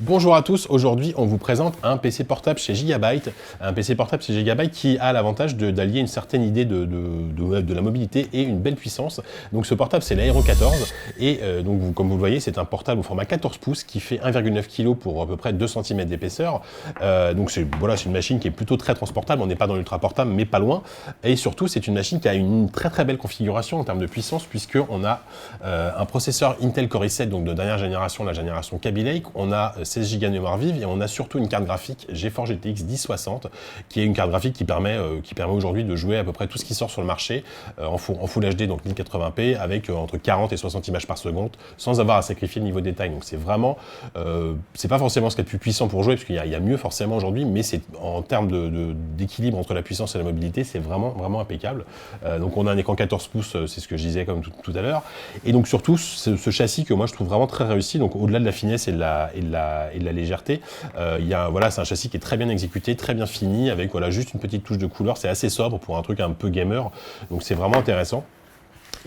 Bonjour à tous, aujourd'hui on vous présente un PC portable chez Gigabyte. Un PC portable chez Gigabyte qui a l'avantage d'allier une certaine idée de la mobilité et une belle puissance. Donc ce portable c'est l'Aero 14 et comme vous le voyez c'est un portable au format 14 pouces qui fait 1,9 kg pour à peu près 2 cm d'épaisseur. Donc c'est une machine qui est plutôt très transportable, on n'est pas dans l'ultra portable mais pas loin. Et surtout c'est une machine qui a une très belle configuration en termes de puissance puisqu'on a un processeur Intel Core i7 donc de dernière génération, la génération Kaby Lake. On a 16 Go de mémoire vive et on a surtout une carte graphique GeForce GTX 1060 qui est une carte graphique qui permet aujourd'hui de jouer à peu près tout ce qui sort sur le marché en Full HD donc 1080p avec entre 40 et 60 images par seconde sans avoir à sacrifier le niveau de détail. Donc c'est vraiment, c'est pas forcément ce qu'il y a de plus puissant pour jouer parce qu'il y a mieux forcément aujourd'hui, mais c'est en termes d'équilibre entre la puissance et la mobilité, c'est vraiment impeccable. Donc on a un écran 14 pouces, c'est ce que je disais comme tout à l'heure, et donc surtout ce châssis que moi je trouve vraiment très réussi. Donc au-delà de la finesse et de la légèreté, c'est un châssis qui est très bien exécuté, très bien fini, avec juste une petite touche de couleur. C'est assez sobre pour un truc un peu gamer, donc c'est vraiment intéressant.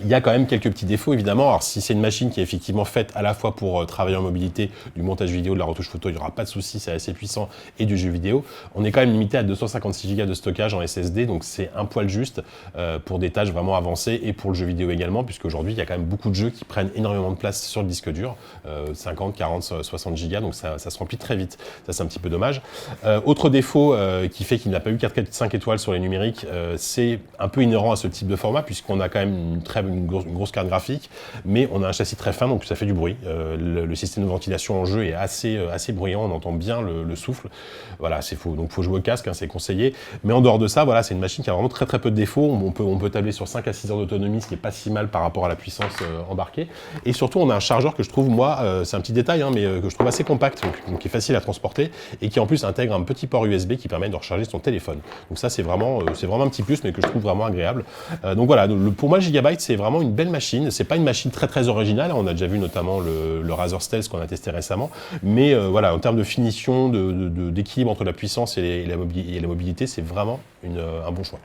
Il y a quand même quelques petits défauts évidemment. Alors si c'est une machine qui est effectivement faite à la fois pour travailler en mobilité, du montage vidéo, de la retouche photo, il n'y aura pas de souci, c'est assez puissant, et du jeu vidéo, on est quand même limité à 256 Go de stockage en SSD, donc c'est un poil juste pour des tâches vraiment avancées et pour le jeu vidéo également, puisqu'aujourd'hui il y a quand même beaucoup de jeux qui prennent énormément de place sur le disque dur, 50, 40, 60 Go, donc ça se remplit très vite. Ça c'est un petit peu dommage. Autre défaut qui fait qu'il n'a pas eu 5 étoiles sur les numériques, c'est un peu inhérent à ce type de format, puisqu'on a quand même une grosse carte graphique, mais on a un châssis très fin, donc ça fait du bruit. Le système de ventilation en jeu est assez bruyant, on entend bien le souffle. Voilà, donc faut jouer au casque, hein, c'est conseillé. Mais en dehors de ça, voilà, c'est une machine qui a vraiment très peu de défauts. On peut tabler sur 5 à 6 heures d'autonomie, ce qui est pas si mal par rapport à la puissance embarquée. Et surtout, on a un chargeur que je trouve, moi, c'est un petit détail, hein, mais que je trouve assez compact, donc qui est facile à transporter, et qui en plus intègre un petit port USB qui permet de recharger son téléphone. Donc ça, c'est vraiment un petit plus, mais que je trouve vraiment agréable. Donc voilà, pour moi, Gigabyte, c'est vraiment une belle machine. C'est pas une machine très originale. On a déjà vu notamment le Razer Stealth qu'on a testé récemment. Mais voilà, en termes de finition, d'équilibre entre la puissance et la mobilité, c'est vraiment un bon choix.